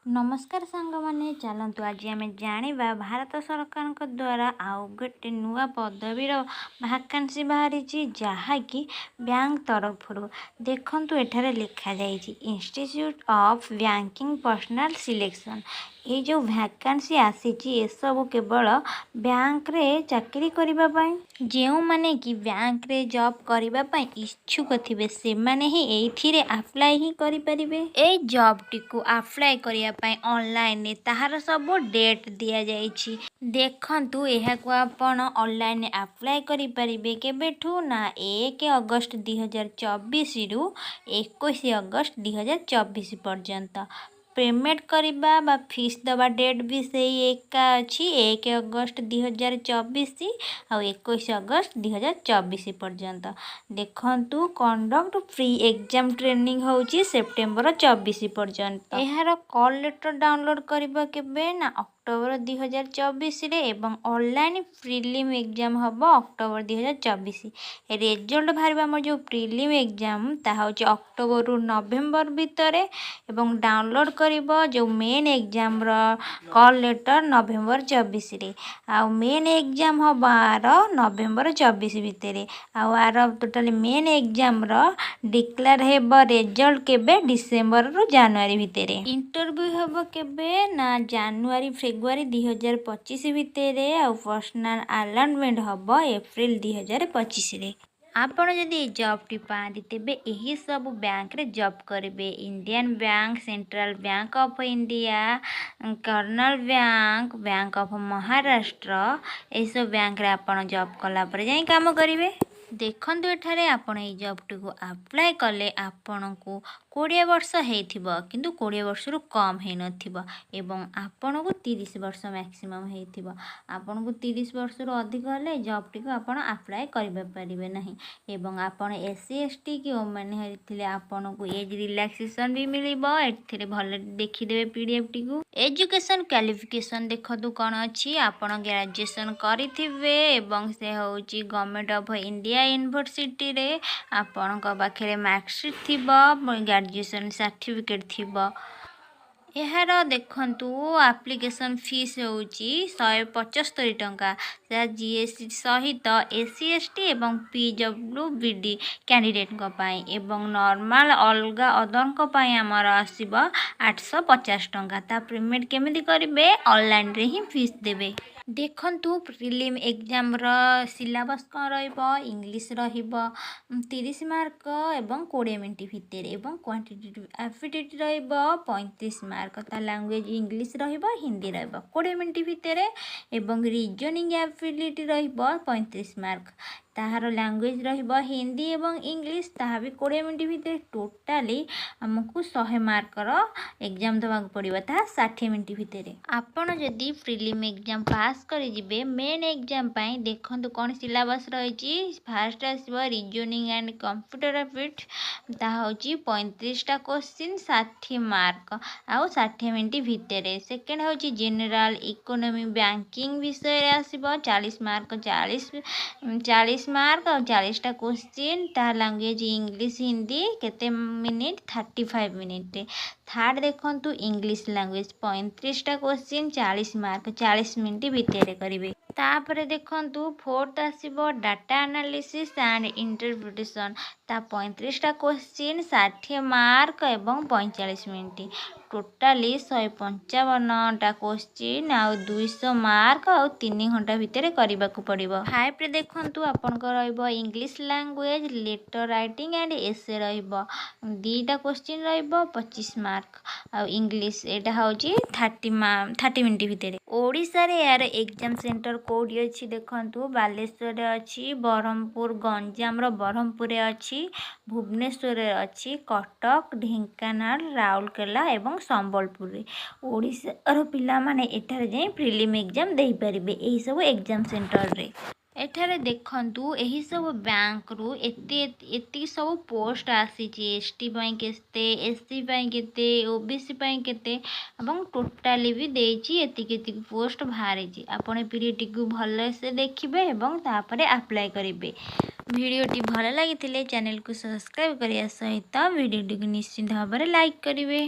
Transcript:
नमस्कार सांग माने चलतु आज आम जाना भारत सरकार द्वारा आउ गोटे नुआ पदवीर भाकांसी बाहरी जहाँकि बैंक तरफ देखु एठारे लिखा जाइए institute of banking personal selection. ये जो वैकेंसी आसी सब केवल बैंक रे चाकरी करने जो माने कि बैंक रे जॉब करने इच्छुक थे से माने ही एथिरे अप्लाई ही करें। ए जॉब टी को अप्लाई करने ऑनलाइन ताहार सब डेट दि जाइए। देखंतु एहाकु आपण ऑनलाइन अप्लाई करि परिबे केबेठू ना 1 अगस्त 2024 रु 21 अगस्त 2024 पर्यंत। पेमेंट करवा बा फीस दबा डेट भी से एका अच्छी 1 अगस्त 2024 और 21 अगस्त 2024 पर्यंत। देखंतु कंडक्ट फ्री एग्जाम ट्रेनिंग होची सेप्टेम्बर 24 पर्यंत। एहार कॉल लेटर डाउनलोड करबा केबे ना अक्टोबर 2024 रे एवं ऑनलाइन प्रीलिम एग्जाम हम अक्टोबर 2024। रिजल्ट बाहर आम जो प्रीलिम एग्जाम ताहा होची अक्टोबर रु नवेम्बर भितर एवं डाउनलोड करिबो जो मेन एग्जाम रो कॉल लेटर नवेम्बर 24 रे आ मेन एग्जाम हम आर नवेम्बर 24 भितर आर टोटली मेन एग्जाम रो डिक्लेयर हेबो रिजल्ट केबे डिसेंबर रु जनवरी भितर। इंटरव्यू हेबो केबे ना जनवरी फेब्रुआरी 2025 भितर आ पर्सनल अलॉटमेंट हम एप्रिल 2025 रे। आपण जदि जॉब टी पाती तेबे यही सब बैंक रे जॉब करेंगे। Indian bank, central bank of India, कर्नल बैंक, बैंक ऑफ महाराष्ट्र यही सब बैंक रे आपण जॉब कला पर जाई काम करेंगे। देखंतु एठारे आपण ए जॉब टी को अप्लाई कले आपण को 20 वर्ष हेथिबो किंतु 20 वर्ष रु कम हे नथिबो एवं आपण को 30 वर्ष मैक्सिमम हेथिबो। आपण को 30 वर्ष रु अधिक हले जॉब टी को आपण अप्लाई करिबे परिबे नहीं एवं आपण एससी एसटी कि वुमेन हेथिले आपण को एज रिलैक्सेशन भी मिलिबो। एथिरे भले देखि देबे पीडीएफ टी को। एजुकेशन क्वालिफिकेशन देखदु कोन अछि आपण ग्रेजुएशन करिथिबे एवं से होची गवर्नमेंट ऑफ इंडिया यूनिवर्सिटी रे आपण को पाखरे मार्कशीट थिबो, ग्रेजुएशन सर्टिफिकेट थिबो। यार देखंतु एप्लिकेशन फीस होची 175 टंका जीएसटी सहित एससी एसटी एवं पीडब्ल्यूबीडी कैंडिडेट को पाई एवं नॉर्मल अलगा अदर को पाई हमर आसीबो 850 टंका। ता पेमेंट केमिति करिवे ऑनलाइन रे ही फीस देबे। देखंतु प्रीलिम एग्जाम रो सिलेबस कौन रहिबो इंग्लिश रहिबो 30 मार्क एवं 20 मिनिट भितर एवं क्वांटिटेटिव एप्टीट्यूड रहिबो 35 मार्क। ता लैंग्वेज इंग्लिश रहिबो हिंदी रहिबो 20 मिनिट भितर एवं रीजनिंग एबिलिटी रहिबो 35 मार्क। ताहार लैंग्वेज रहिबो हिंदी एवं इंग्लिश ताहा भी 20 मिनिट भितर। टोटाली हमकु 100 मार्क रो एग्जाम दवा पड़िबो ता 60 मिनिट भितर। आपण जदि प्रीलिम एग्जाम पास करि जिबे मेन एग्जाम पाई देखंतु कोन सिलेबस रहिची। फर्स्ट आसीबो रीजनिंग एंड कंप्यूटर एप्टीट्यूड ता होची 35 टा क्वेश्चन 60 मार्क आ 60 मिनिट भितर। सेकंड होची जनरल इकोनॉमी बैंकिंग विषय रे आसीबो 40 मार्क 40 मार्क और 40 टा क्वेश्चन। ता लैंग्वेज इंग्लिश हिंदी केते मिनिट 35 मिनिट। थर्ड देखंतु इंग्लिश लैंग्वेज 35 टा क्वेश्चन 40 मार्क 40 मिनिट भितर करिवे। तापरे देखंतु फोर्थ आसीबो डाटा एनालिसिस एंड इंटरप्रिटेशन ता 35 टा क्वेश्चन 60 मार्क एवं 45 मिनिट। टोटाली 155 टा क्वेश्चन आ 200 मार्क आ 3 घंटा भितर करबा को पड़िबो। फाइव रे देखंतु आपन को रहइबो English language letter writing and essay रहइबो 2 टा क्वेश्चन रहइबो 25 मार्क आ इंग्लिश एटा होची 30 मिनिट भितर। ओडिसा रे यार एग्जाम सेंटर कोडी अछि देखंतु बालेश्वर रे अछि, बरहमपुर गंजाम रो बरहमपुर रे अछि, भुवनेश्वर रे अछि, कटक, ढेंकानाल, राउरकेला एवं संबलपुर रे। ओडिसा रो पिला माने एठारे जे प्रीलिम एग्जाम देई परिबे एही सब एग्जाम सेंटर रे। एठारे देखंतु एही सब बैंक रु एती सब पोस्ट आसीची एसटी पई केते एससी पई केते ओबीसी पई केते एवं टोटाली भी देइची एती पोस्ट बाहरीची। आपण पीडीएफ को भल से देखिबे एवं तापरे अप्लाई करिवे। वीडियो टी भल लागिथिले चैनल को सब्सक्राइब करिया सहित वीडियो टी निश्चित भाव लाइक करिवे।